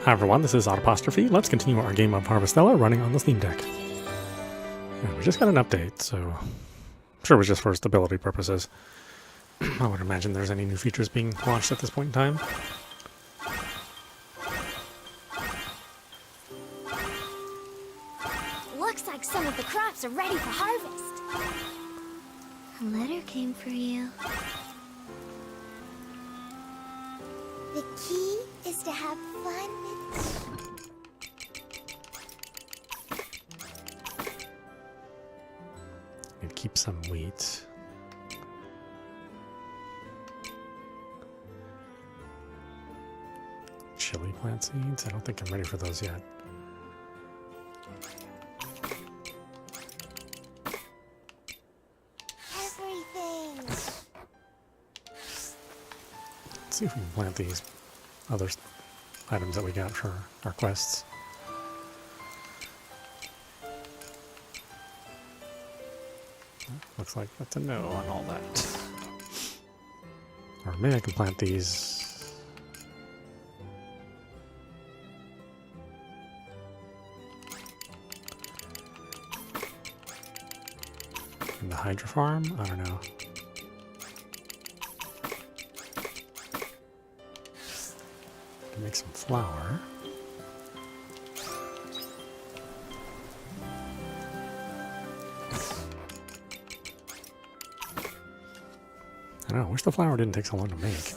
Hi everyone, this is audap. Let's continue our game of Harvestella running on the Steam Deck. Yeah, we just got an update, so I'm sure it was just for stability purposes. I would imagine there's any new features being launched at this point in time. Looks like some of the crops are ready for harvest. A letter came for you. The key is to have fun. Need to keep some wheat. Chili plant seeds? I don't think I'm ready for those yet. Everything. Let's see if we can plant these other items that we got for our quests. Looks like that's a no on all that. Or maybe I can plant these. In the Hydra farm? I don't know. Make some flour. I don't know, I wish the flour didn't take so long to make.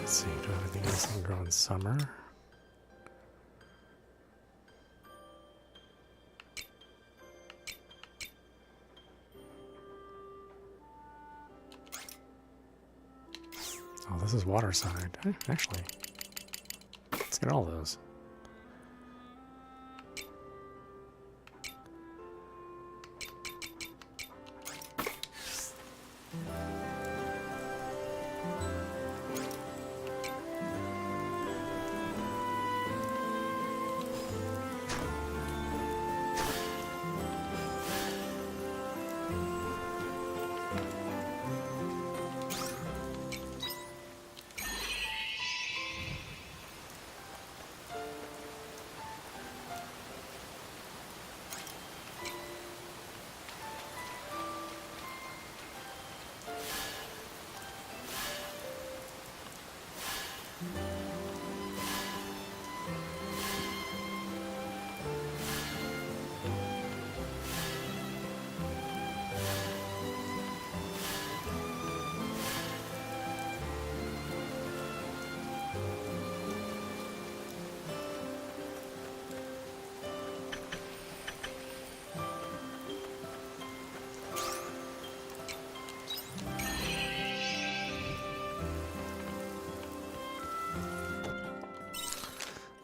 Let's see, do I have anything else that can grow in summer? Oh, this is water side. Actually, let's get all those.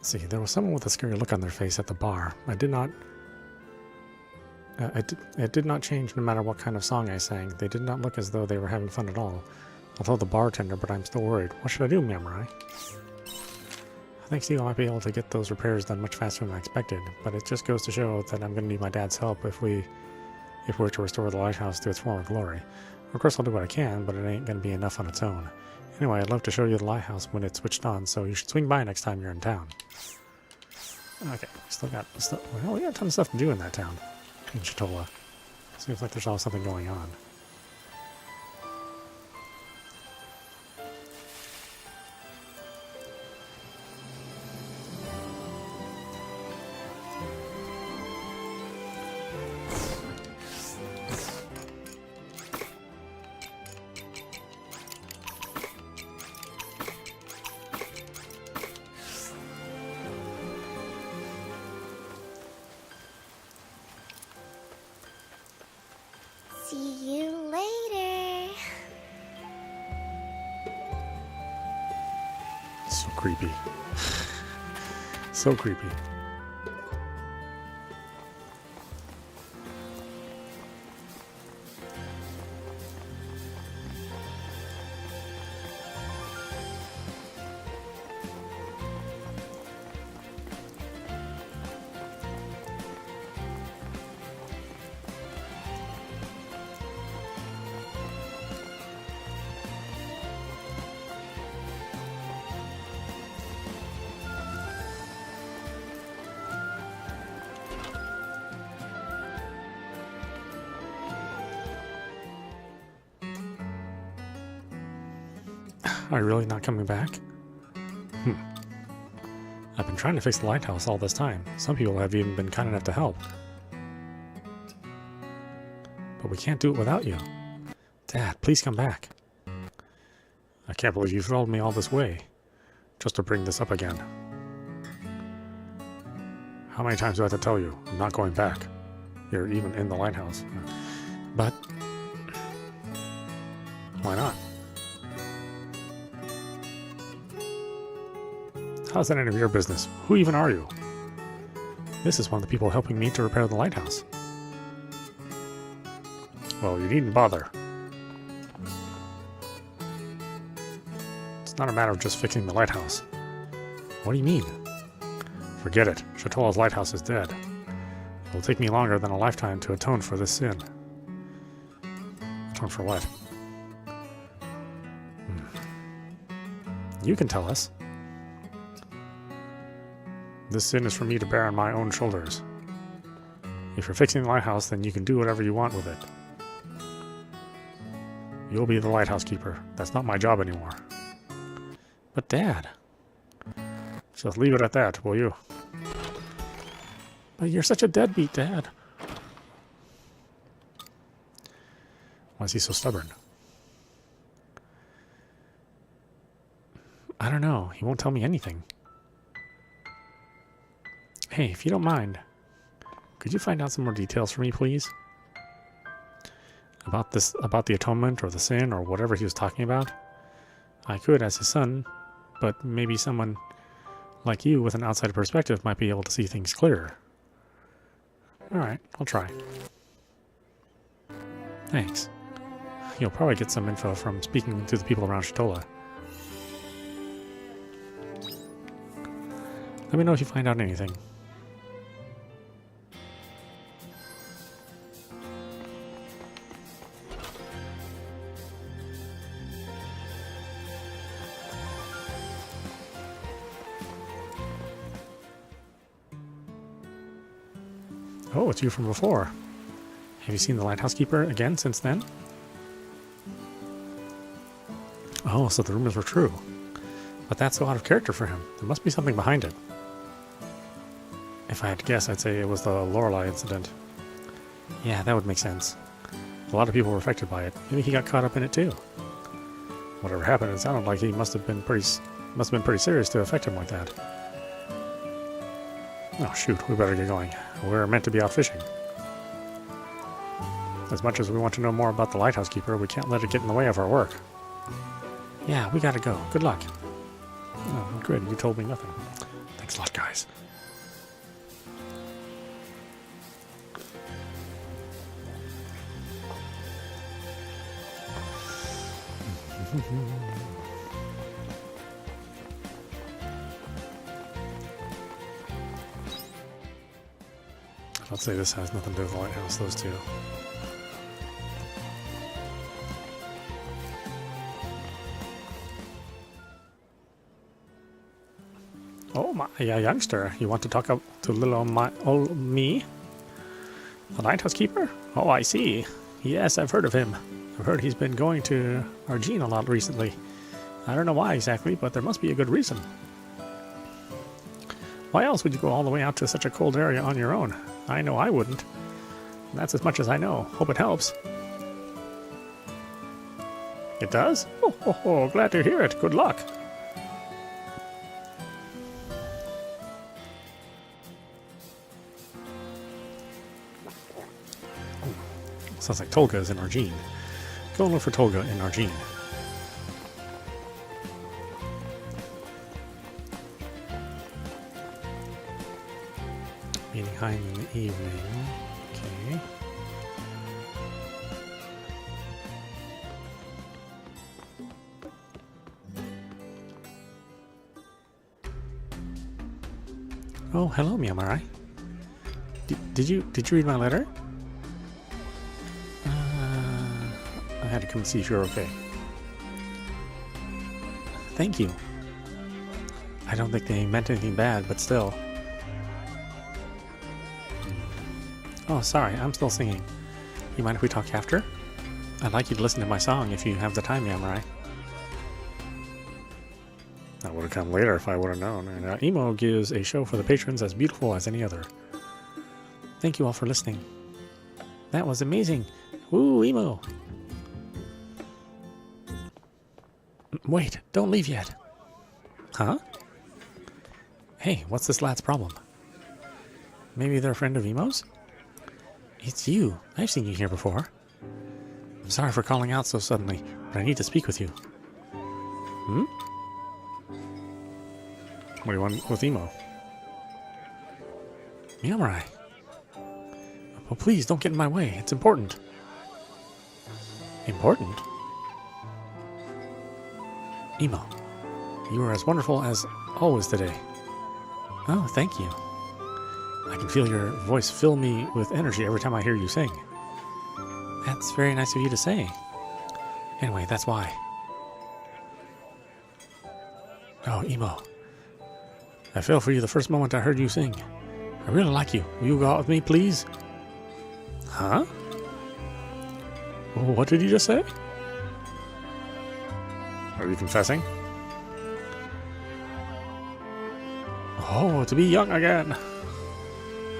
See, there was someone with a scary look on their face at the bar. I did not... it did not change no matter what kind of song I sang. They did not look as though they were having fun at all. I told the bartender, but I'm still worried. What should I do, Mamurai? Thanks to you, I might be able to get those repairs done much faster than I expected, but it just goes to show that I'm going to need my dad's help if we're to restore the lighthouse to its former glory. Of course, I'll do what I can, but it ain't going to be enough on its own. Anyway, I'd love to show you the lighthouse when it's switched on, so you should swing by next time you're in town. Okay, we got a ton of stuff to do in that town, in Chitola. Seems like there's always something going on. So creepy. So creepy. Are you really not coming back? I've been trying to fix the lighthouse all this time. Some people have even been kind enough to help. But we can't do it without you. Dad, please come back. I can't believe you followed me all this way, just to bring this up again. How many times do I have to tell you? I'm not going back. You're even in the lighthouse. But... why not? How's that any of your business? Who even are you? This is one of the people helping me to repair the lighthouse. Well, you needn't bother. It's not a matter of just fixing the lighthouse. What do you mean? Forget it. Shatola's lighthouse is dead. It will take me longer than a lifetime to atone for this sin. Atone for what? You can tell us. This sin is for me to bear on my own shoulders. If you're fixing the lighthouse, then you can do whatever you want with it. You'll be the lighthouse keeper. That's not my job anymore. But Dad... just leave it at that, will you? But you're such a deadbeat, Dad. Why is he so stubborn? I don't know. He won't tell me anything. Hey, if you don't mind, could you find out some more details for me, please? About the atonement or the sin or whatever he was talking about? I could as his son, but maybe someone like you with an outside perspective might be able to see things clearer. Alright, I'll try. Thanks. You'll probably get some info from speaking to the people around Shatola. Let me know if you find out anything. Oh, it's you from before. Have you seen the lighthouse keeper again since then? Oh, so the rumors were true. But that's so out of character for him. There must be something behind it. If I had to guess, I'd say it was the Lorelei incident. Yeah, that would make sense. A lot of people were affected by it. Maybe he got caught up in it too. Whatever happened, it sounded like he must have been pretty serious to affect him like that. Oh shoot, we better get going. We're meant to be out fishing. As much as we want to know more about the lighthouse keeper, we can't let it get in the way of our work. Yeah, we gotta go. Good luck. Oh, good. You told me nothing. Thanks a lot, guys. Let's say this has nothing to do with the lighthouse, those two. Oh my, yeah, youngster, you want to talk up to little old me? The lighthouse keeper? Oh, I see. Yes, I've heard of him. I've heard he's been going to Argene a lot recently. I don't know why exactly, but there must be a good reason. Why else would you go all the way out to such a cold area on your own? I know I wouldn't. That's as much as I know. Hope it helps. It does? Oh, glad to hear it. Good luck. Sounds like Tolga's in Argene. Go and look for Tolga in Argene. behind in the evening. Okay. Oh, hello, Miyamarai. Did you read my letter? I had to come see if you're okay. Thank you. I don't think they meant anything bad, but still. Oh, sorry, I'm still singing. You mind if we talk after? I'd like you to listen to my song if you have the time, Yamarai. That would have come later if I would have known. And Emo gives a show for the patrons as beautiful as any other. Thank you all for listening. That was amazing. Woo, Emo! Wait, don't leave yet. Huh? Hey, what's this lad's problem? Maybe they're a friend of Emo's? It's you. I've seen you here before. I'm sorry for calling out so suddenly, but I need to speak with you. Hmm? What do you want with Emo? Miyamarai. Well, please don't get in my way. It's important. Important? Emo, you are as wonderful as always today. Oh, thank you. I can feel your voice fill me with energy every time I hear you sing. That's very nice of you to say. Anyway, that's why. Oh, Emo. I fell for you the first moment I heard you sing. I really like you. Will you go out with me, please? Huh? What did you just say? Are you confessing? Oh, to be young again.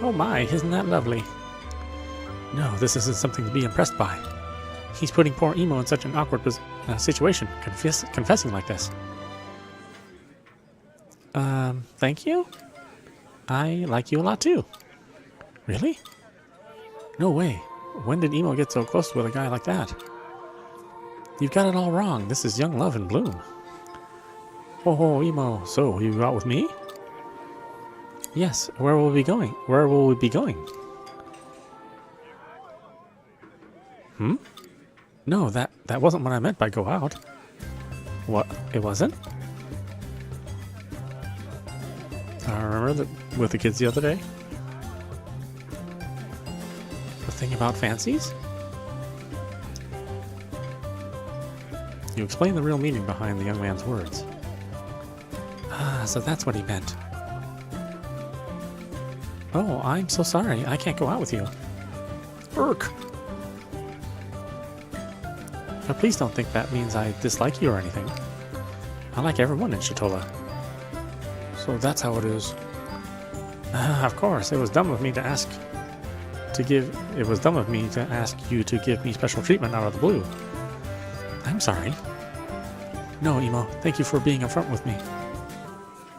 Oh my, isn't that lovely? No, this isn't something to be impressed by. He's putting poor Emo in such an awkward situation, confessing like this. Thank you? I like you a lot too. Really? No way. When did Emo get so close with a guy like that? You've got it all wrong. This is young love in bloom. Oh, Emo. So, will you go out with me? Yes. Where will we be going? Where will we be going? Hmm? No, that wasn't what I meant by go out. What? It wasn't? I remember that with the kids the other day? The thing about fancies? You explain the real meaning behind the young man's words. Ah, so that's what he meant. Oh, I'm so sorry. I can't go out with you. Urk! But please don't think that means I dislike you or anything. I like everyone in Shitola. So that's how it is. Of course, it was dumb of me to ask you to give me special treatment out of the blue. I'm sorry. No, Emo, thank you for being upfront with me.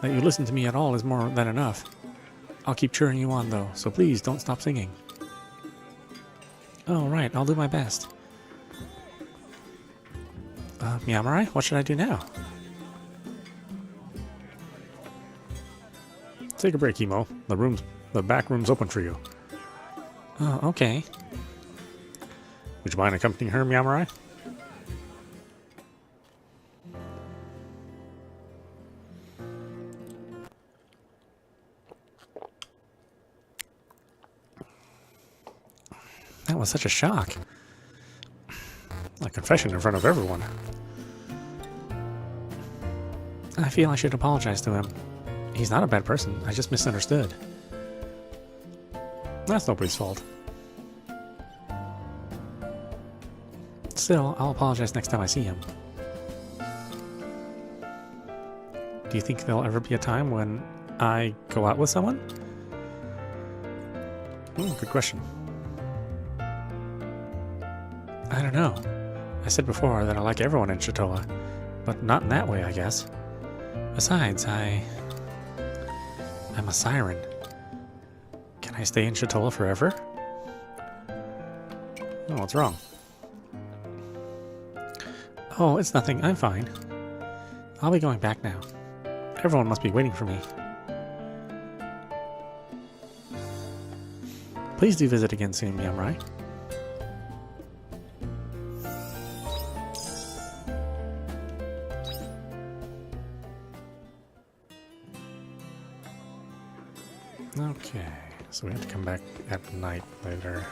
That you listen to me at all is more than enough. I'll keep cheering you on, though, so please don't stop singing. Oh, right, I'll do my best. Miyamarai, what should I do now? Take a break, Emo. The back room's open for you. Oh, okay. Would you mind accompanying her, Miyamarai? That was such a shock. A confession in front of everyone. I feel I should apologize to him. He's not a bad person. I just misunderstood. That's nobody's fault. Still, I'll apologize next time I see him. Do you think there'll ever be a time when I go out with someone? Good question. I don't know. I said before that I like everyone in Shitola, but not in that way, I guess. Besides, I'm a siren. Can I stay in Shitola forever? Oh, what's wrong? Oh, it's nothing. I'm fine. I'll be going back now. Everyone must be waiting for me. Please do visit again soon, Yamrai. Okay, so we have to come back at night later.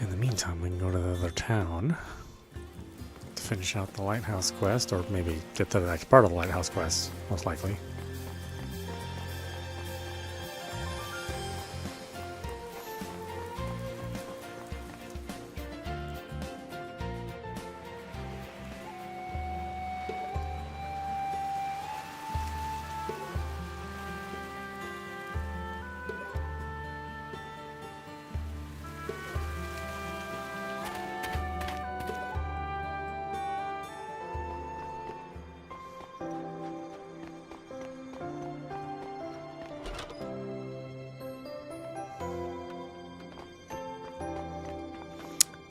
In the meantime, we can go to the other town to finish out the lighthouse quest, or maybe get to the next part of the lighthouse quest, most likely.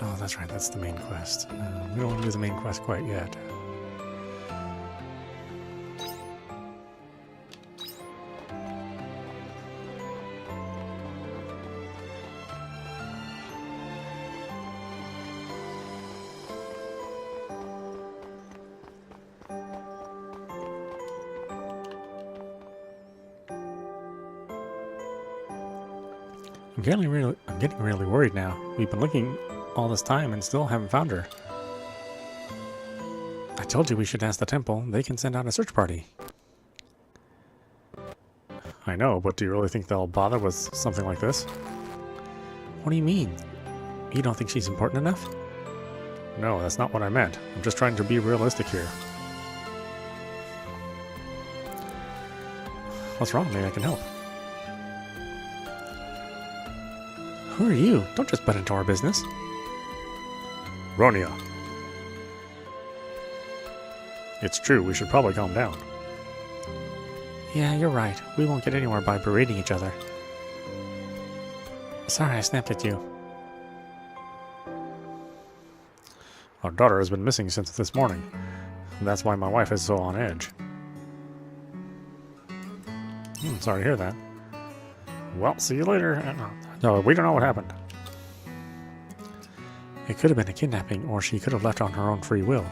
Oh, that's right, that's the main quest. We don't want to do the main quest quite yet. I'm getting really worried now. We've been looking all this time and still haven't found her. I told you we should ask the temple. They can send out a search party. I know, but do you really think they'll bother with something like this? What do you mean? You don't think she's important enough? No, that's not what I meant. I'm just trying to be realistic here. What's wrong? Maybe I can help. Who are you? Don't just butt into our business. Ronia. It's true, we should probably calm down. Yeah, you're right. We won't get anywhere by berating each other. Sorry I snapped at you. Our daughter has been missing since this morning. That's why my wife is so on edge. Sorry to hear that. Well, see you later. No, we don't know what happened. It could have been a kidnapping, or she could have left on her own free will.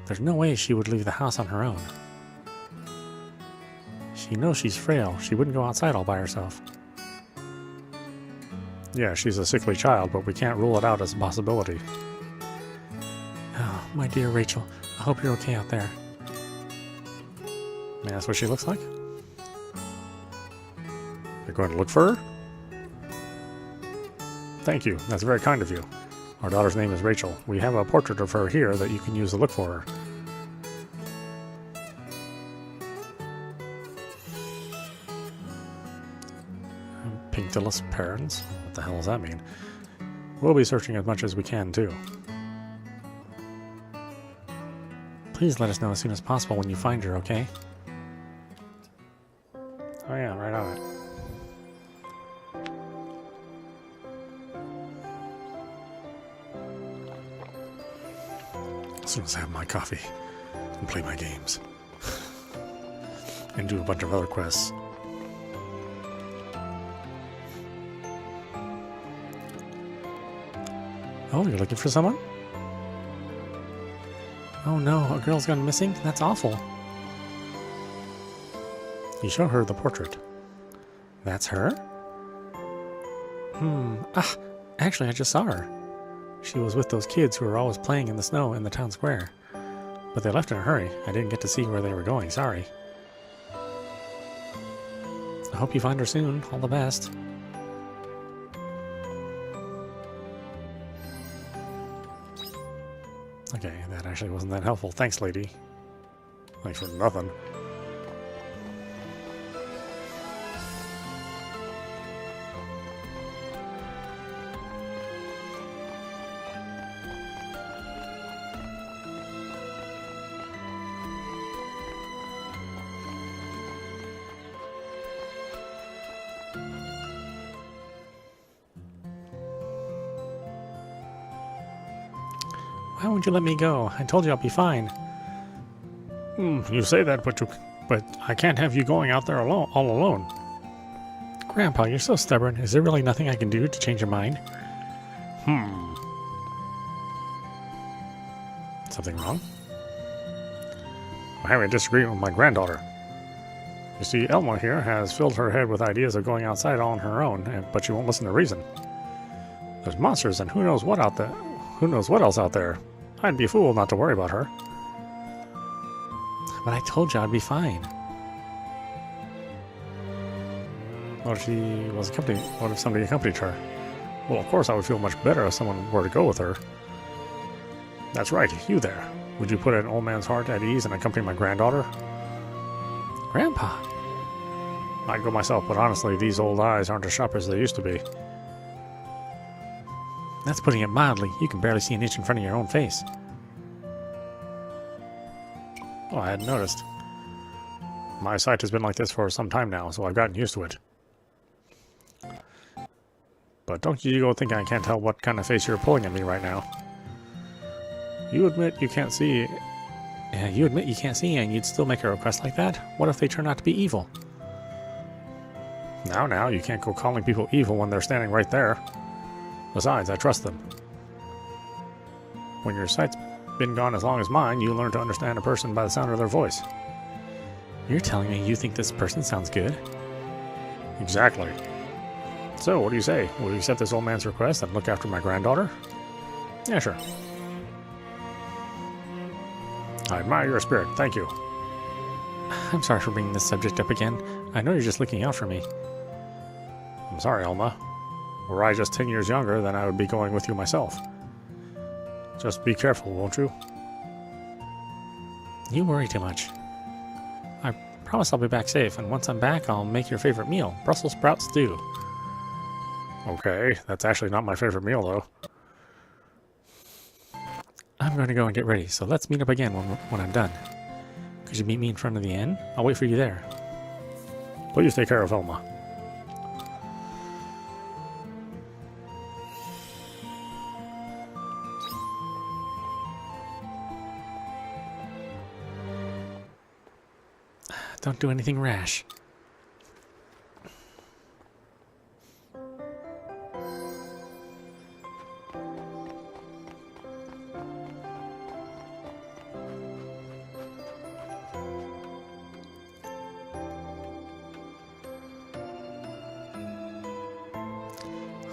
There's no way she would leave the house on her own. She knows she's frail. She wouldn't go outside all by herself. Yeah, she's a sickly child, but we can't rule it out as a possibility. Oh, my dear Rachel, I hope you're okay out there. May I ask what she looks like? You're going to look for her? Thank you. That's very kind of you. Our daughter's name is Rachel. We have a portrait of her here that you can use to look for her. Pinctillus parens? What the hell does that mean? We'll be searching as much as we can, too. Please let us know as soon as possible when you find her, okay? Oh yeah, right on it. As soon as I have my coffee and play my games. And do a bunch of other quests. Oh, you're looking for someone? Oh no, a girl's gone missing? That's awful. You show her the portrait. That's her? Actually I just saw her. She was with those kids who were always playing in the snow in the town square. But they left in a hurry. I didn't get to see where they were going, sorry. I hope you find her soon. All the best. Okay, that actually wasn't that helpful. Thanks, lady. Thanks for nothing. Why won't you let me go? I told you I'll be fine. You say that, but I can't have you going out there alone, all alone. Grandpa, you're so stubborn. Is there really nothing I can do to change your mind? Something wrong? I'm having a disagreement with my granddaughter. You see, Elma here has filled her head with ideas of going outside all on her own, but she won't listen to reason. There's monsters and who knows what out there. Who knows what else out there. I'd be a fool not to worry about her. But I told you I'd be fine. What if she was accompanied? What if somebody accompanied her? Well, of course I would feel much better if someone were to go with her. That's right, you there. Would you put an old man's heart at ease and accompany my granddaughter? Grandpa! I'd go myself, but honestly, these old eyes aren't as sharp as they used to be. That's putting it mildly. You can barely see an inch in front of your own face. Oh, I hadn't noticed. My sight has been like this for some time now, so I've gotten used to it. But don't you go thinking I can't tell what kind of face you're pulling at me right now. You admit you can't see... you admit you can't see and you'd still make a request like that? What if they turn out to be evil? Now, you can't go calling people evil when they're standing right there. Besides, I trust them. When your sight's been gone as long as mine, you learn to understand a person by the sound of their voice. You're telling me you think this person sounds good? Exactly. So, what do you say? Will you accept this old man's request and look after my granddaughter? Yeah, sure. I admire your spirit, thank you. I'm sorry for bringing this subject up again. I know you're just looking out for me. I'm sorry, Elma. Were I just 10 years younger, then I would be going with you myself. Just be careful, won't you? You worry too much. I promise I'll be back safe, and once I'm back, I'll make your favorite meal, Brussels sprout stew. Okay, that's actually not my favorite meal, though. I'm going to go and get ready, so let's meet up again when I'm done. Could you meet me in front of the inn? I'll wait for you there. Please take care of Elma. Don't do anything rash.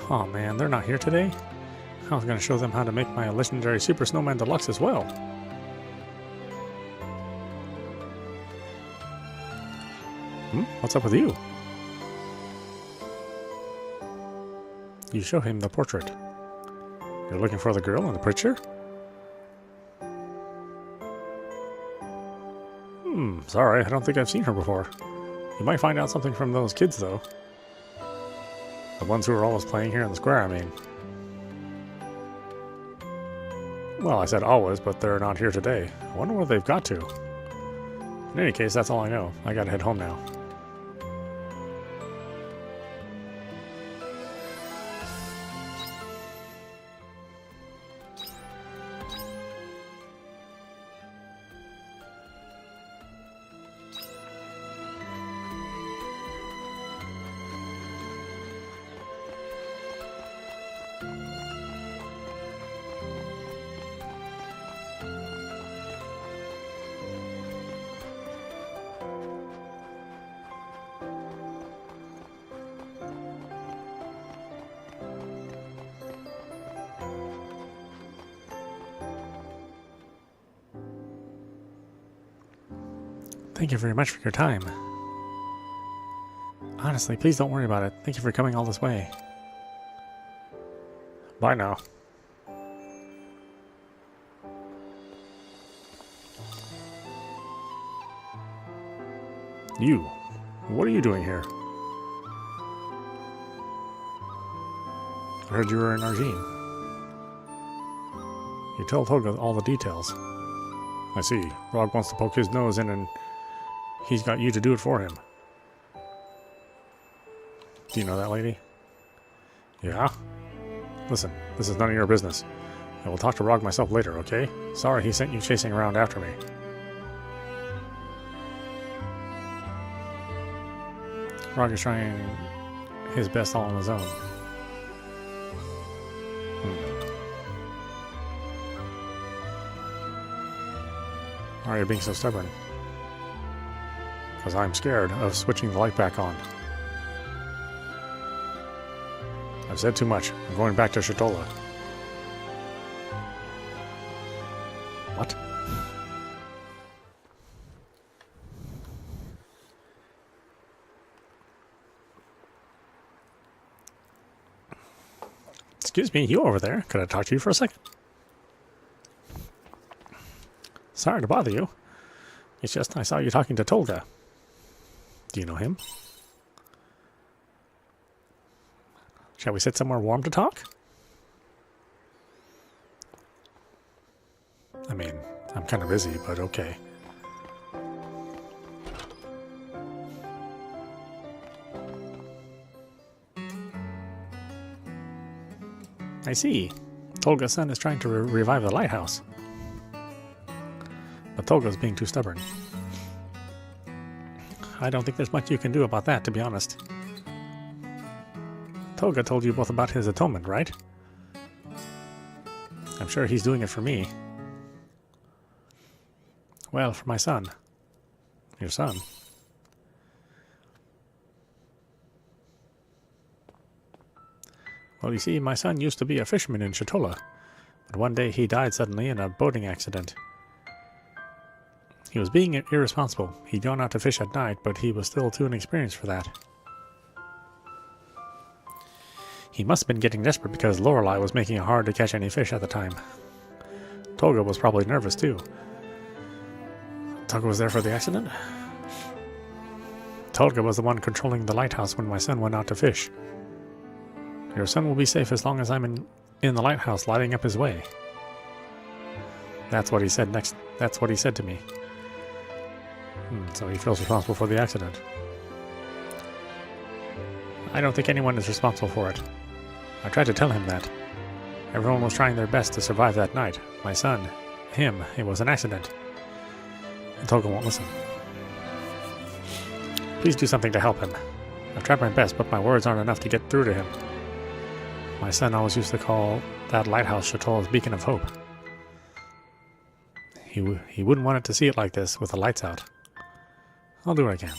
Oh man, they're not here today? I was going to show them how to make my legendary Super Snowman Deluxe as well. What's up with you? You show him the portrait. You're looking for the girl in the picture? Sorry, I don't think I've seen her before. You might find out something from those kids, though. The ones who are always playing here in the square, I mean. Well, I said always, but they're not here today. I wonder where they've got to. In any case, that's all I know. I gotta head home now. Thank you very much for your time. Honestly, please don't worry about it. Thank you for coming all this way. Bye now. You, what are you doing here? I heard you were in Argene. You told Hoga all the details. I see. Rog wants to poke his nose in and he's got you to do it for him. Do you know that lady? Yeah? Listen, this is none of your business. I will talk to Rog myself later, okay? Sorry he sent you chasing around after me. Rog is trying his best all on his own. Why are you being so stubborn? Because I'm scared of switching the light back on. I've said too much. I'm going back to Shatola. What? Excuse me, you over there. Could I talk to you for a second? Sorry to bother you. It's just I saw you talking to Tolga. Do you know him? Shall we sit somewhere warm to talk? I mean, I'm kind of busy, but okay. I see. Tolga's son is trying to revive the lighthouse. But Tolga's being too stubborn. I don't think there's much you can do about that, to be honest. Tolga told you both about his atonement, right? I'm sure he's doing it for me. Well, for my son. Your son. Well, you see, my son used to be a fisherman in Shatola, but one day he died suddenly in a boating accident. He was being irresponsible. He'd gone out to fish at night, but he was still too inexperienced for that. He must have been getting desperate because Lorelei was making it hard to catch any fish at the time. Tolga was probably nervous too. Tolga was there for the accident? Tolga was the one controlling the lighthouse when my son went out to fish. Your son will be safe as long as I'm in the lighthouse lighting up his way. That's what he said next. That's what he said to me. So he feels responsible for the accident. I don't think anyone is responsible for it. I tried to tell him that. Everyone was trying their best to survive that night. My son, him, it was an accident. And Tolga won't listen. Please do something to help him. I've tried my best, but my words aren't enough to get through to him. My son always used to call that lighthouse Shatola's beacon of hope. He wouldn't want it to see it like this with the lights out. I'll do what I can.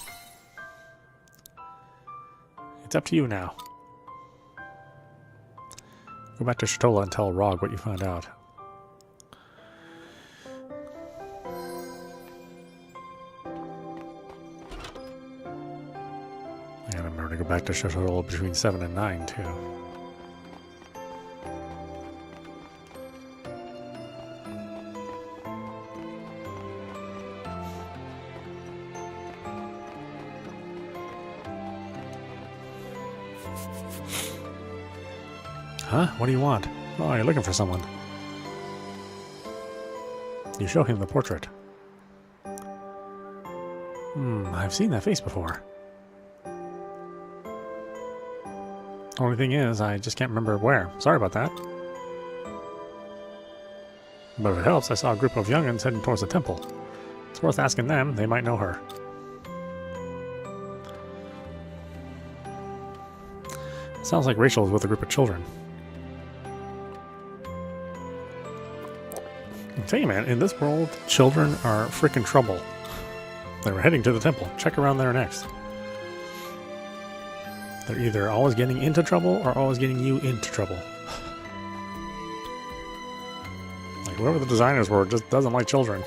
It's up to you now. Go back to Shatola and tell Rog what you found out. And remember to go back to Shatola between 7 and 9 too. Huh? What do you want? Oh, you're looking for someone. You show him the portrait. I've seen that face before. Only thing is, I just can't remember where. Sorry about that. But if it helps, I saw a group of young'uns heading towards the temple. It's worth asking them. They might know her. Sounds like Rachel is with a group of children. I tell you, man, in this world, children are freaking trouble. They were heading to the temple. Check around there next. They're either always getting into trouble or always getting you into trouble. Like, whoever the designers were just doesn't like children.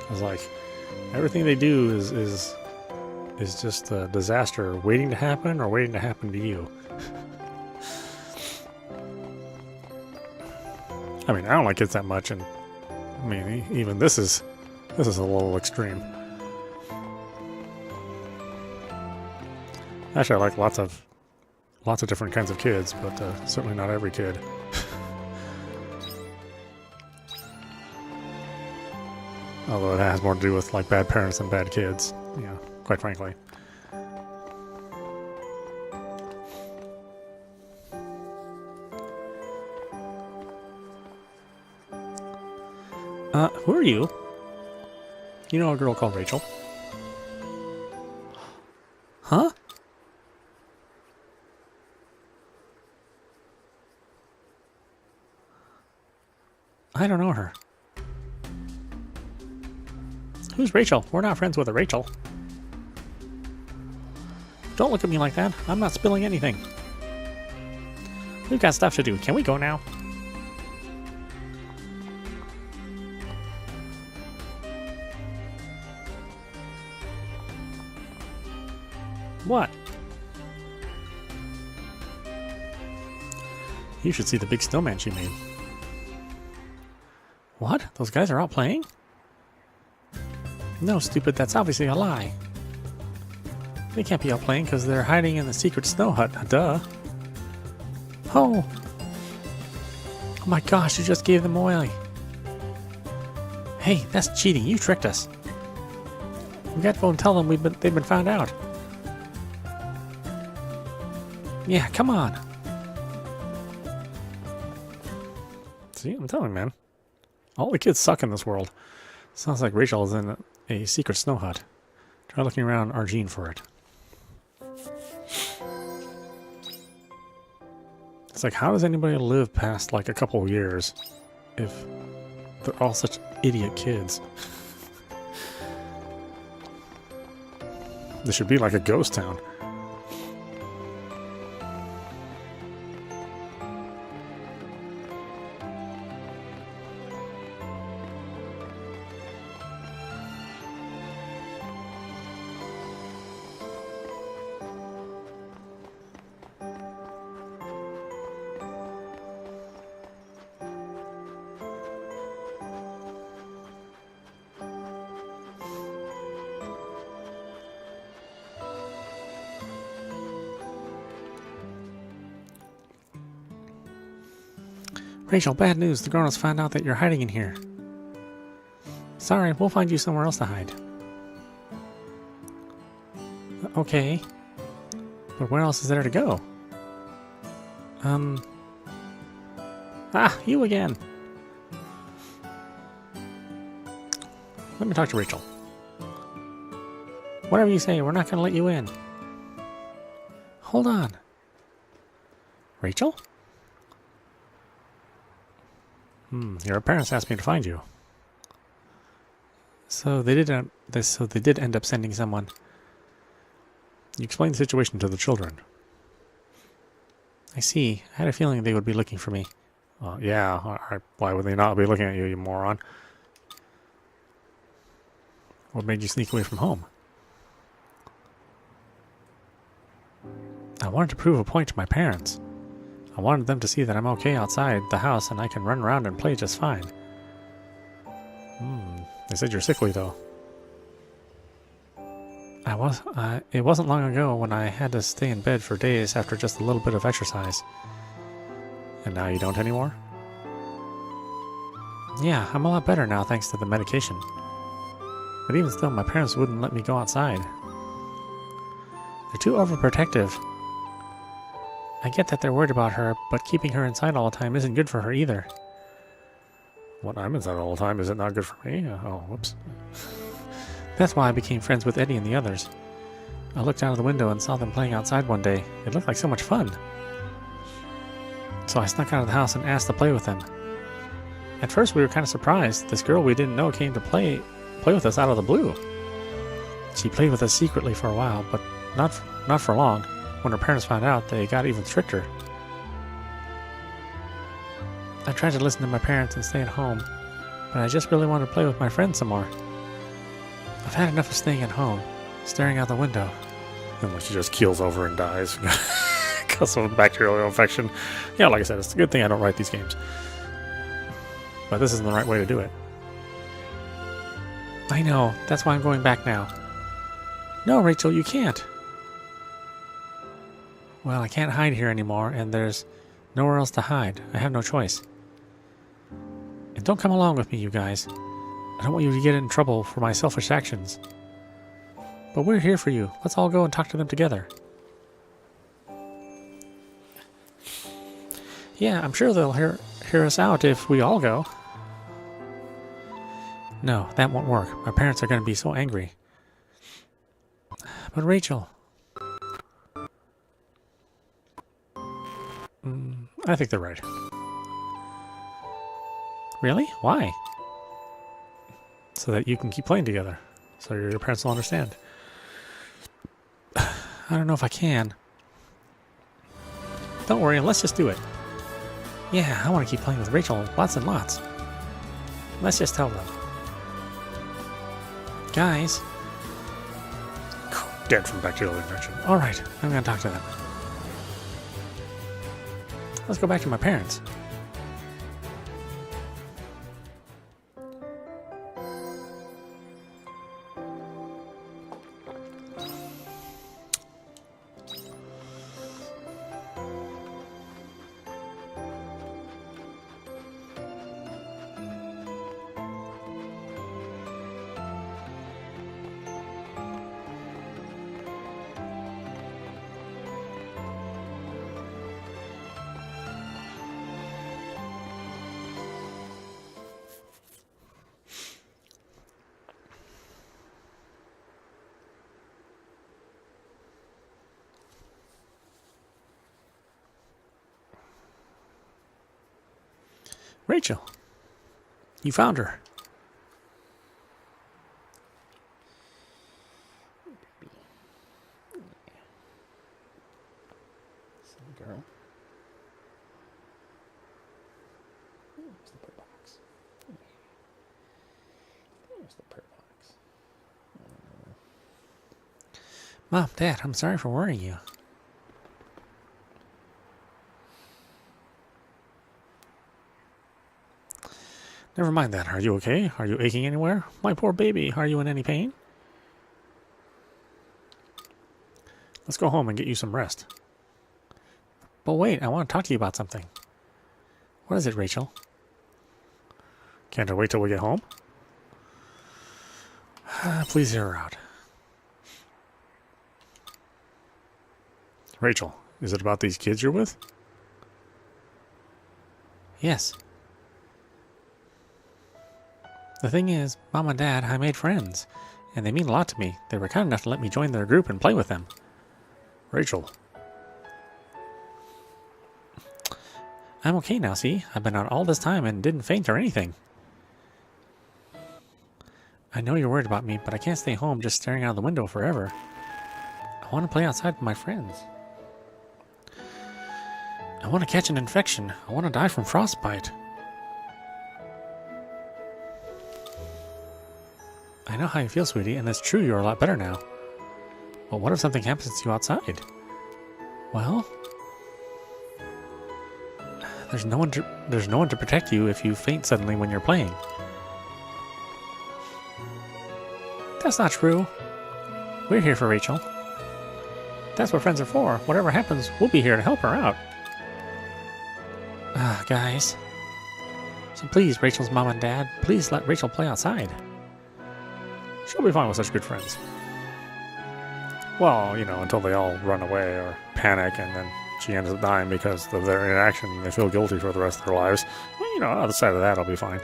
It's like, everything they do is just a disaster waiting to happen or waiting to happen to you. I mean, I don't like kids that much, and I mean, even this is a little extreme. Actually, I like lots of different kinds of kids, but certainly not every kid. Although it has more to do with like bad parents than bad kids, you know, quite frankly. Who are you? You know a girl called Rachel? Huh? I don't know her. Who's Rachel? We're not friends with a Rachel. Don't look at me like that. I'm not spilling anything. We've got stuff to do. Can we go now? What? You should see the big snowman she made. What? Those guys are out playing? No, stupid, that's obviously a lie. They can't be out playing because they're hiding in the secret snow hut. Duh. Oh! Oh my gosh, you just gave them away. Hey, that's cheating. You tricked us. We got to go and tell them they've been found out. Yeah, come on. See, I'm telling you, man. All the kids suck in this world. Sounds like Rachel is in a secret snow hut. Try looking around Argene for it. It's like, how does anybody live past like a couple of years if they're all such idiot kids? This should be like a ghost town. Rachel, bad news. The grown-ups found out that you're hiding in here. Sorry, we'll find you somewhere else to hide. Okay. But where else is there to go? Ah, you again. Let me talk to Rachel. Whatever you say, we're not going to let you in. Hold on. Rachel? Your parents asked me to find you. So they did end up sending someone. You explained the situation to the children. I see. I had a feeling they would be looking for me. Yeah. Why would they not be looking at you, you moron? What made you sneak away from home? I wanted to prove a point to my parents. I wanted them to see that I'm okay outside the house and I can run around and play just fine. They said you're sickly, though. It wasn't long ago when I had to stay in bed for days after just a little bit of exercise. And now you don't anymore? Yeah, I'm a lot better now thanks to the medication. But even still, my parents wouldn't let me go outside. They're too overprotective. I get that they're worried about her, but keeping her inside all the time isn't good for her either. What, I'm inside all the time? Is it not good for me? Oh, whoops. That's why I became friends with Eddie and the others. I looked out of the window and saw them playing outside one day. It looked like so much fun. So I snuck out of the house and asked to play with them. At first we were kind of surprised. This girl we didn't know came to play with us out of the blue. She played with us secretly for a while, but not for long. When her parents found out, they got even stricter. I tried to listen to my parents and stay at home, but I just really wanted to play with my friends some more. I've had enough of staying at home, staring out the window. And then she just keels over and dies because of bacterial infection. Yeah, like I said, it's a good thing I don't write these games. But this isn't the right way to do it. I know, that's why I'm going back now. No, Rachel, you can't. Well, I can't hide here anymore, and there's nowhere else to hide. I have no choice. And don't come along with me, you guys. I don't want you to get in trouble for my selfish actions. But we're here for you. Let's all go and talk to them together. Yeah, I'm sure they'll hear us out if we all go. No, that won't work. My parents are going to be so angry. But Rachel... I think they're right. Really? Why? So that you can keep playing together. So your parents will understand. I don't know if I can. Don't worry, let's just do it. Yeah, I want to keep playing with Rachel lots and lots. Let's just tell them. Guys. Dead from bacterial infection. Alright, I'm going to talk to them. Let's go back to my parents. Rachel, you found her. Some girl. There's the bird box. There's the bird box. Mom, Dad, I'm sorry for worrying you. Never mind that. Are you okay? Are you aching anywhere? My poor baby, are you in any pain? Let's go home and get you some rest. But wait, I want to talk to you about something. What is it, Rachel? Can't I wait till we get home? Please hear her out. Rachel, is it about these kids you're with? Yes. The thing is, Mom and Dad, I made friends, and they mean a lot to me. They were kind enough to let me join their group and play with them. Rachel. I'm okay now, see? I've been out all this time and didn't faint or anything. I know you're worried about me, but I can't stay home just staring out the window forever. I want to play outside with my friends. I want to catch an infection. I want to die from frostbite. I know how you feel, sweetie, and it's true you're a lot better now. But what if something happens to you outside? Well, there's no one to protect you if you faint suddenly when you're playing. That's not true. We're here for Rachel. That's what friends are for. Whatever happens, we'll be here to help her out. Guys. So please, Rachel's mom and dad, please let Rachel play outside. She'll be fine with such good friends. Well, you know, until they all run away or panic and then she ends up dying because of their inaction and they feel guilty for the rest of their lives. Well, you know, outside of that, I'll be fine.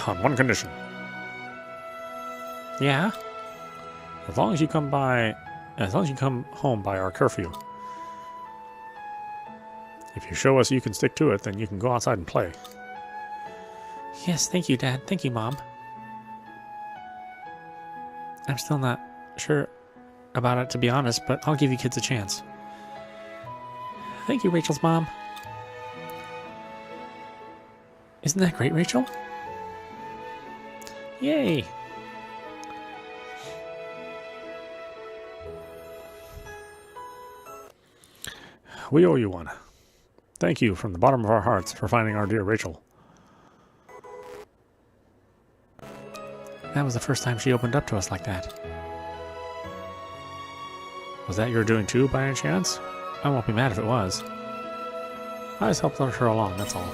On one condition. Yeah? As long as you come home by our curfew. If you show us you can stick to it, then you can go outside and play. Yes, thank you, Dad. Thank you, Mom. I'm still not sure about it, to be honest, but I'll give you kids a chance. Thank you, Rachel's mom. Isn't that great, Rachel? Yay! We owe you one. Thank you from the bottom of our hearts for finding our dear Rachel. That was the first time she opened up to us like that. Was that your doing too, by any chance? I won't be mad if it was. I just helped her along, that's all.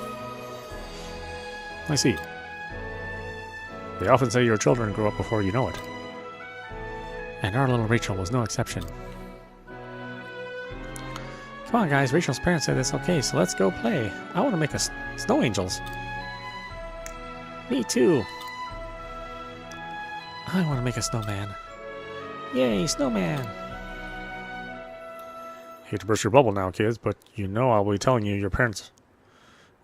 I see. They often say your children grow up before you know it. And our little Rachel was no exception. Come on, guys. Rachel's parents said it's okay, so let's go play. I want to make us snow angels. Me too. I want to make a snowman. Yay, snowman! Hate to burst your bubble now, kids, but you know I will be telling you your parents...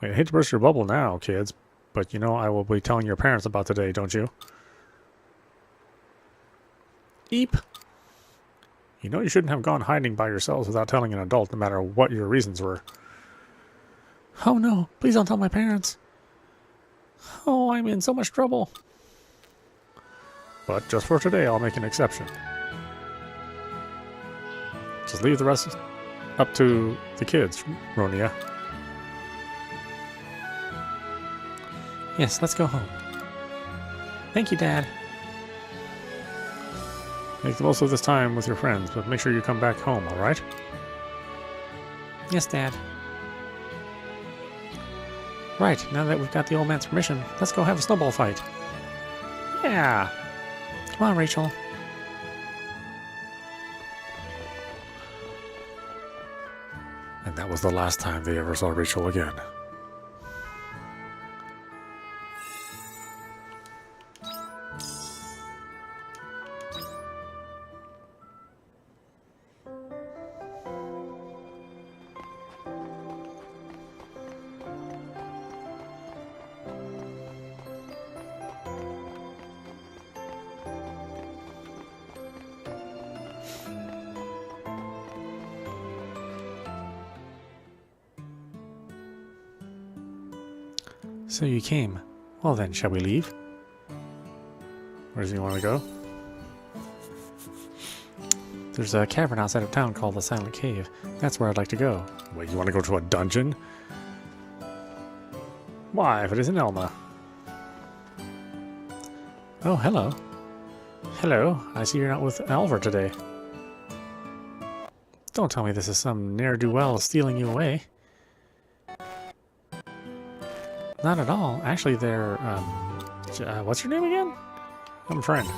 Wait, I hate to burst your bubble now, kids, but you know I will be telling your parents about today, don't you? Eep! You know you shouldn't have gone hiding by yourselves without telling an adult, no matter what your reasons were. Oh no, please don't tell my parents. Oh, I'm in so much trouble. But just for today, I'll make an exception. Just leave the rest up to the kids, Ronia. Yes, let's go home. Thank you, Dad. Make the most of this time with your friends, but make sure you come back home, alright? Yes, Dad. Right, now that we've got the old man's permission, let's go have a snowball fight. Yeah! Come on, Rachel. And that was the last time they ever saw Rachel again. So you came. Well then, shall we leave? Where does he want to go? There's a cavern outside of town called the Silent Cave. That's where I'd like to go. Wait, you want to go to a dungeon? Why, if it isn't Elma. Oh, hello. Hello, I see you're not with Alvar today. Don't tell me this is some ne'er-do-well stealing you away. Not at all. Actually, they're, what's your name again? I'm a friend.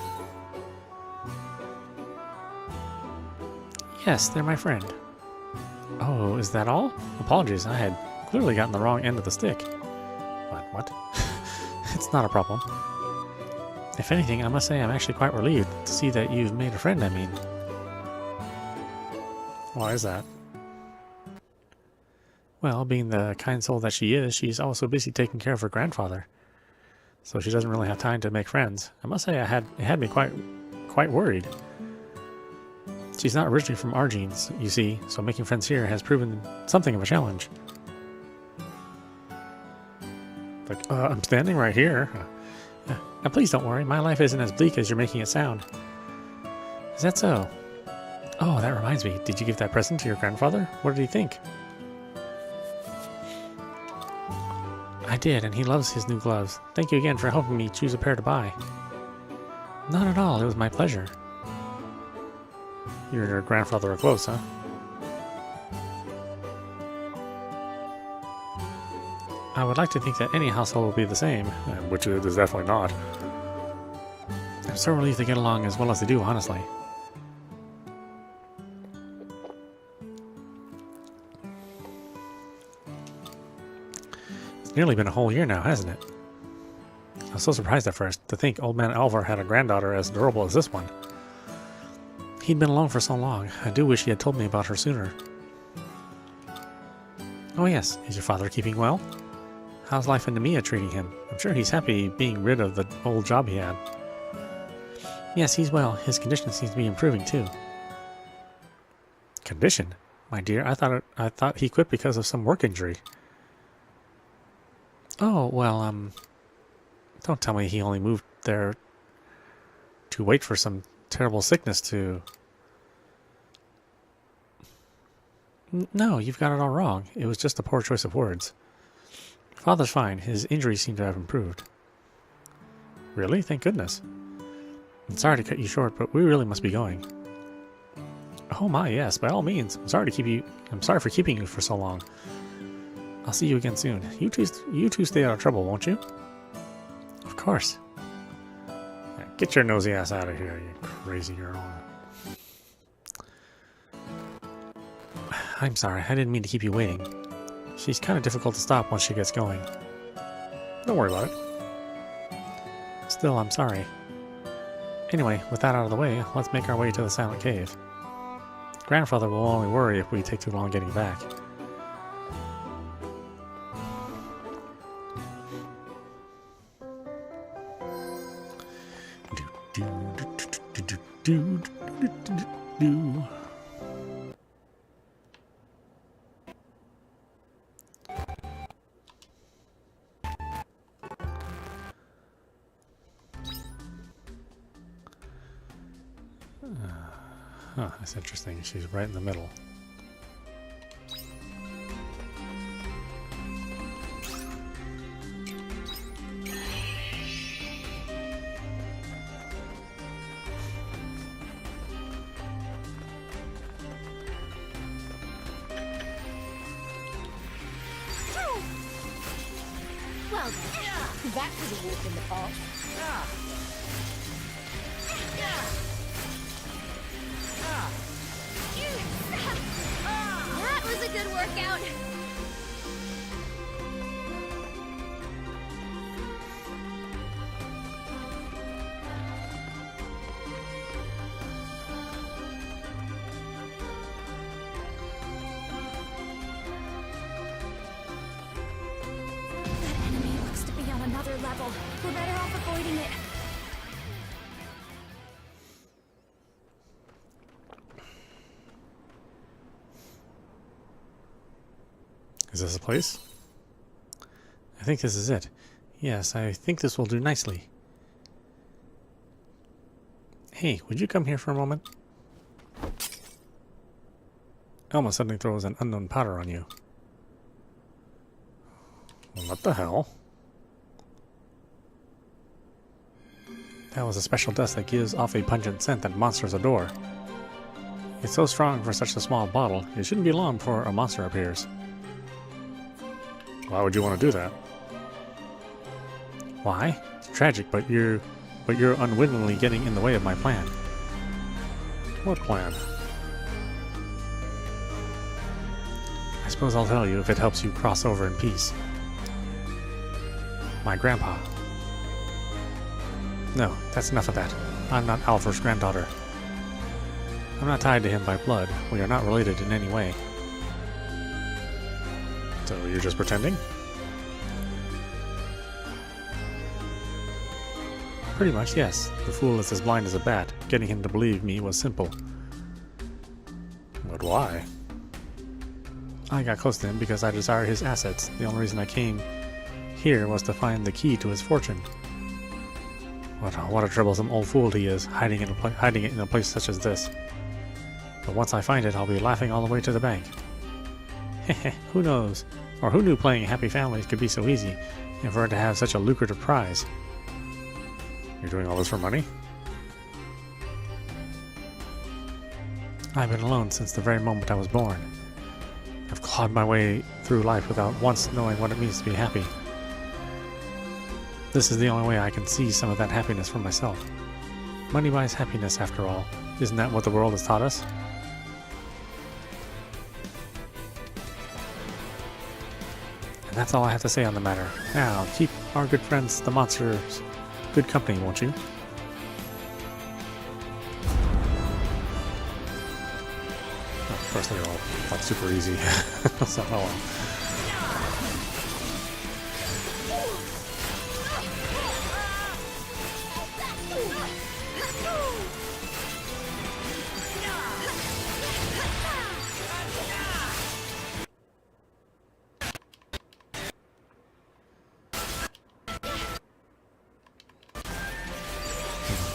Yes, they're my friend. Oh, is that all? Apologies, I had clearly gotten the wrong end of the stick. What? It's not a problem. If anything, I must say I'm actually quite relieved to see that you've made a friend, I mean. Why is that? Well, being the kind soul that she is, she's also busy taking care of her grandfather. So she doesn't really have time to make friends. I must say it had me quite worried. She's not originally from Argenes, you see, so making friends here has proven something of a challenge. Like, I'm standing right here. Now please don't worry, my life isn't as bleak as you're making it sound. Is that so? Oh, that reminds me, did you give that present to your grandfather? What did he think? I did, and he loves his new gloves. Thank you again for helping me choose a pair to buy. Not at all, it was my pleasure. You and your grandfather are close, huh? I would like to think that any household will be the same, which it is definitely not. I'm so relieved they get along as well as they do, honestly. It's nearly been a whole year now, hasn't it? I was so surprised at first to think old man Alvar had a granddaughter as adorable as this one. He'd been alone for so long. I do wish he had told me about her sooner. Oh yes, is your father keeping well? How's life in Nemea treating him? I'm sure he's happy being rid of the old job he had. Yes, he's well. His condition seems to be improving too. Condition? My dear, I thought he quit because of some work injury. Oh, well, don't tell me he only moved there to wait for some terrible sickness to... No, you've got it all wrong. It was just a poor choice of words. Father's fine. His injuries seem to have improved. Really? Thank goodness. I'm sorry to cut you short, but we really must be going. Oh my, yes, by all means. I'm sorry for keeping you for so long. I'll see you again soon. You two stay out of trouble, won't you? Of course. Get your nosy ass out of here, you crazy girl. I'm sorry, I didn't mean to keep you waiting. She's kind of difficult to stop once she gets going. Don't worry about it. Still, I'm sorry. Anyway, with that out of the way, let's make our way to the silent cave. Grandfather will only worry if we take too long getting back. Huh, that's interesting. She's right in the middle. Well, that was a walk in the park. That was a good workout. That enemy looks to be on another level. We're better off avoiding it. Is this a place? I think this is it. Yes, I think this will do nicely. Hey, would you come here for a moment? Elma suddenly throws an unknown powder on you. What the hell? That was a special dust that gives off a pungent scent that monsters adore. It's so strong for such a small bottle, it shouldn't be long before a monster appears. Why would you want to do that? Why? It's tragic, but you're unwittingly getting in the way of my plan. What plan? I suppose I'll tell you if it helps you cross over in peace. My grandpa. No, that's enough of that. I'm not Alfred's granddaughter. I'm not tied to him by blood. We are not related in any way. So you're just pretending? Pretty much, yes. The fool is as blind as a bat. Getting him to believe me was simple. But why? I got close to him because I desire his assets. The only reason I came here was to find the key to his fortune. What a troublesome old fool he is, hiding it in a place such as this. But once I find it, I'll be laughing all the way to the bank. Heh, who knows? Or who knew playing Happy Families could be so easy, and for it to have such a lucrative prize? You're doing all this for money? I've been alone since the very moment I was born. I've clawed my way through life without once knowing what it means to be happy. This is the only way I can see some of that happiness for myself. Money buys happiness, after all. Isn't that what the world has taught us? And that's all I have to say on the matter. Now, keep our good friends, the monsters, good company, won't you? Of course, they're all like super easy. So, oh well.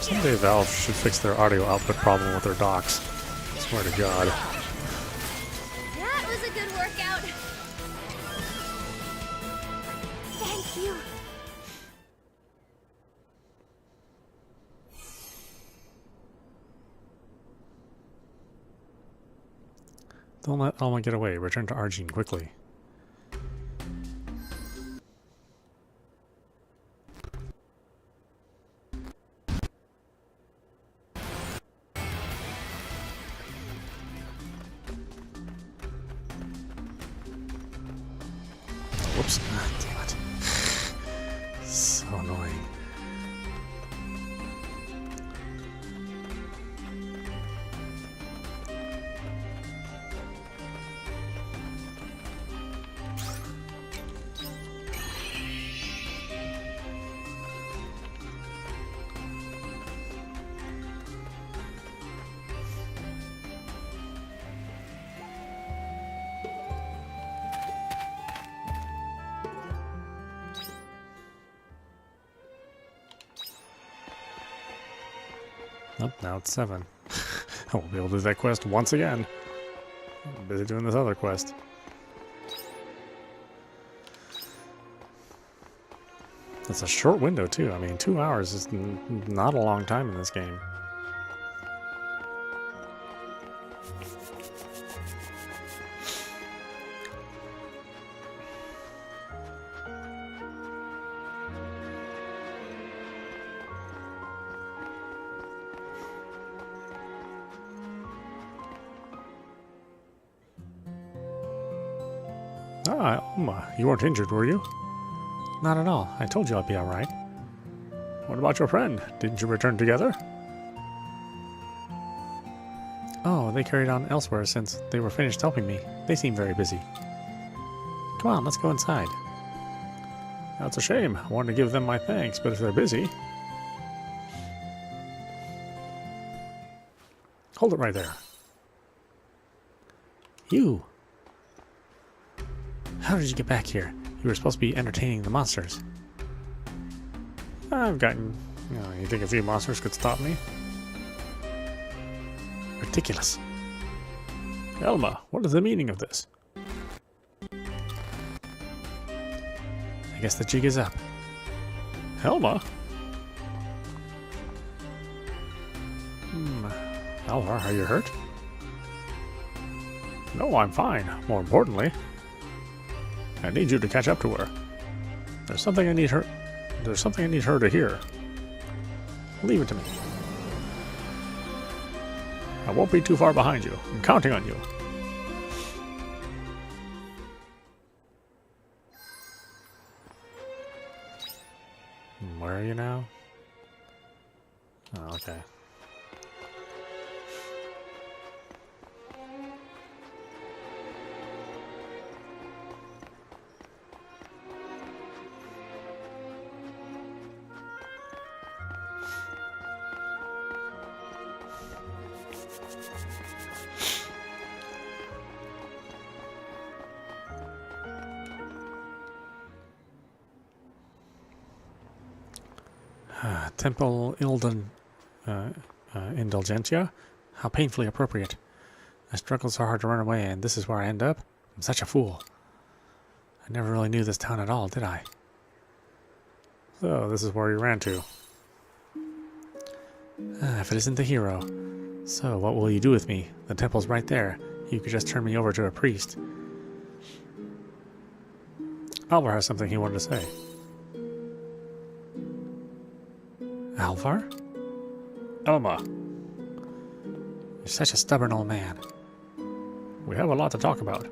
Someday Valve should fix their audio output problem with their docks. I swear to God. That was a good workout. Thank you. Don't let Alma get away. Return to Argene quickly. Whoops. Ah, damn it. So annoying. Nope, now it's 7. I won't be able to do that quest once again. I'm busy doing this other quest. It's a short window, too. I mean, 2 hours is not a long time in this game. Ah, Alma, you weren't injured, were you? Not at all. I told you I'd be alright. What about your friend? Didn't you return together? Oh, they carried on elsewhere since they were finished helping me. They seem very busy. Come on, let's go inside. That's a shame. I wanted to give them my thanks, but if they're busy... Hold it right there. You! How did you get back here? You were supposed to be entertaining the monsters. I've gotten... you think a few monsters could stop me? Ridiculous. Elma, what is the meaning of this? I guess the jig is up. Elma? Alvar, are you hurt? No, I'm fine. More importantly, I need you to catch up to her. There's something I need her to hear. Leave it to me. I won't be too far behind you. I'm counting on you. Where are you now? Oh, okay. Temple Indulgentia? How painfully appropriate. I struggled so hard to run away, and this is where I end up? I'm such a fool. I never really knew this town at all, did I? So, this is where you ran to. If it isn't the hero. So, what will you do with me? The temple's right there. You could just turn me over to a priest. Alvar has something he wanted to say. Alvar? Elma. You're such a stubborn old man. We have a lot to talk about.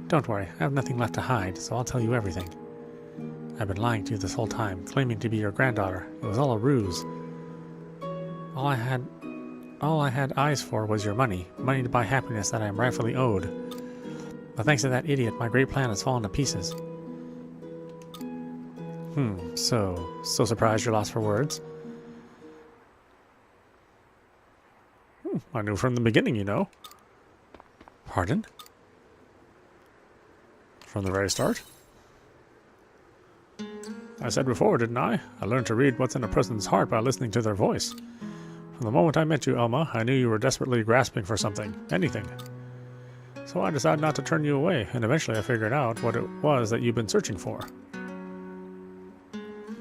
Don't worry, I have nothing left to hide, so I'll tell you everything. I've been lying to you this whole time, claiming to be your granddaughter. It was all a ruse. All I had eyes for was your money. Money to buy happiness that I am rightfully owed. But thanks to that idiot, my great plan has fallen to pieces. So surprised you're lost for words? I knew from the beginning, you know. Pardon? From the very start? I said before, didn't I? I learned to read what's in a person's heart by listening to their voice. From the moment I met you, Elma, I knew you were desperately grasping for something, anything. So I decided not to turn you away, and eventually I figured out what it was that you've been searching for.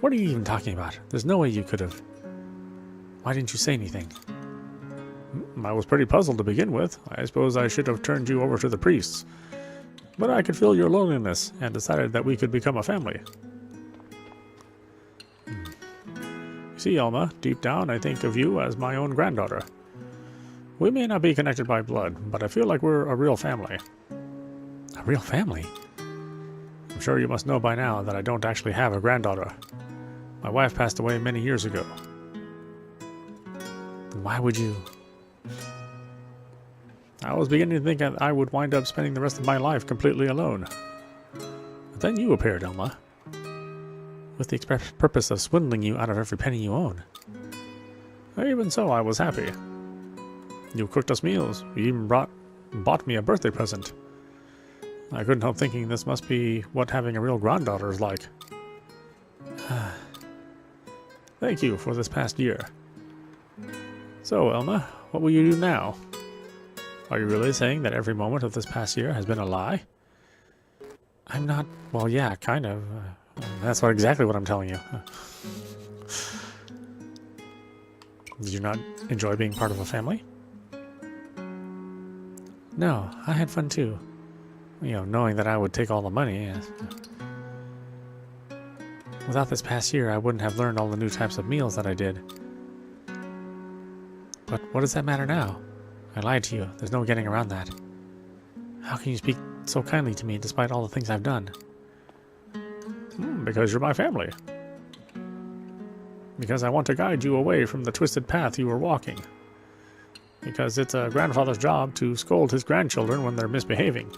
What are you even talking about? There's no way you could have. Why didn't you say anything? I was pretty puzzled to begin with. I suppose I should have turned you over to the priests. But I could feel your loneliness, and decided that we could become a family. You see, Elma, deep down I think of you as my own granddaughter. We may not be connected by blood, but I feel like we're a real family. A real family? I'm sure you must know by now that I don't actually have a granddaughter. My wife passed away many years ago. Then why would you... I was beginning to think that I would wind up spending the rest of my life completely alone. But then you appeared, Elma. With the express purpose of swindling you out of every penny you own. Even so, I was happy. You cooked us meals. You even bought me a birthday present. I couldn't help thinking this must be what having a real granddaughter is like. Thank you for this past year. So, Elma, what will you do now? Are you really saying that every moment of this past year has been a lie? I'm not... Well, yeah, kind of. That's exactly what I'm telling you. Did you not enjoy being part of a family? No, I had fun too. You know, knowing that I would take all the money. Without this past year, I wouldn't have learned all the new types of meals that I did. But what does that matter now? I lied to you. There's no getting around that. How can you speak so kindly to me despite all the things I've done? Because you're my family. Because I want to guide you away from the twisted path you were walking. Because it's a grandfather's job to scold his grandchildren when they're misbehaving.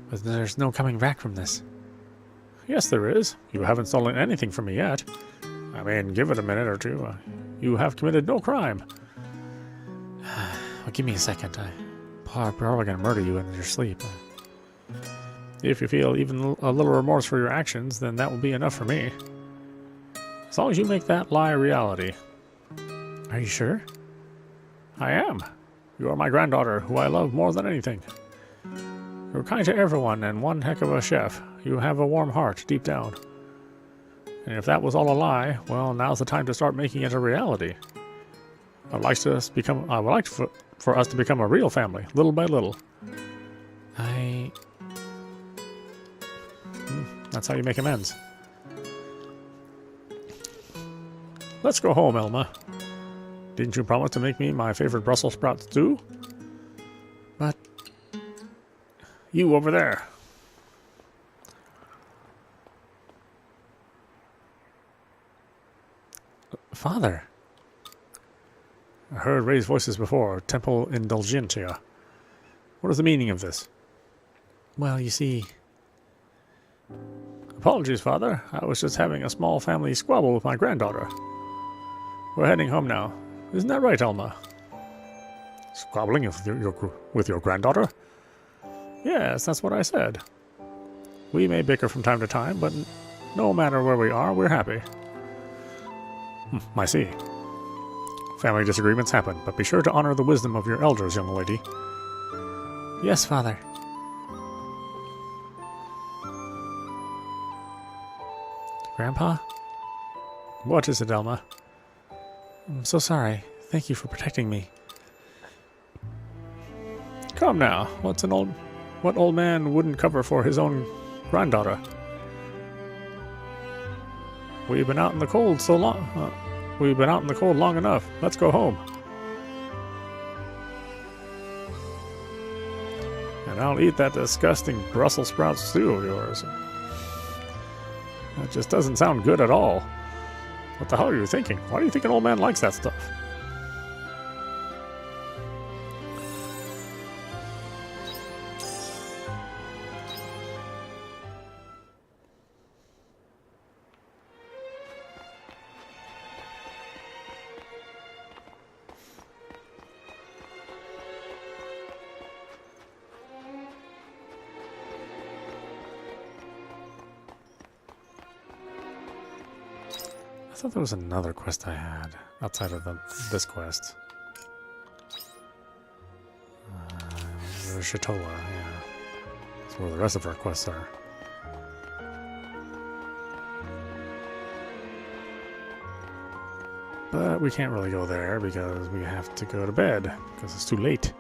But there's no coming back from this. Yes, there is. You haven't stolen anything from me yet. I mean, give it a minute or two. You have committed no crime. Well, give me a second. I'm probably going to murder you in your sleep. If you feel even a little remorse for your actions, then that will be enough for me. As long as you make that lie a reality. Are you sure? I am. You are my granddaughter, who I love more than anything. You're kind to everyone and one heck of a chef. You have a warm heart deep down. And if that was all a lie, well, now's the time to start making it a reality. I would like for us to become a real family, little by little. That's how you make amends. Let's go home, Elma. Didn't you promise to make me my favorite Brussels sprout stew? But... you over there. Father. I heard raised voices before. Temple Indulgentia. What is the meaning of this? Well, you see... Apologies, Father. I was just having a small family squabble with my granddaughter. We're heading home now. Isn't that right, Elma? Squabbling with your granddaughter? Yes, that's what I said. We may bicker from time to time, but no matter where we are, we're happy. I see. Family disagreements happen, but be sure to honor the wisdom of your elders, young lady. Yes, Father. Grandpa? What is it, Elma? I'm so sorry. Thank you for protecting me. Come now. What old man wouldn't cover for his own granddaughter? We've been out in the cold so long. We've been out in the cold long enough. Let's go home. And I'll eat that disgusting Brussels sprout stew of yours. That just doesn't sound good at all. What the hell are you thinking? Why do you think an old man likes that stuff? I thought there was another quest I had outside of this quest. Shatola, yeah. That's where the rest of our quests are. But we can't really go there because we have to go to bed because it's too late.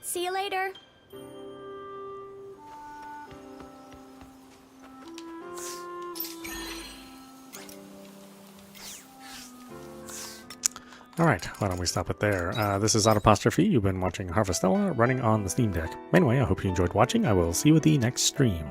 See you later. Alright, why don't we stop it there. This is audap. You've been watching Harvestella running on the Steam Deck. Anyway, I hope you enjoyed watching. I will see you at the next stream.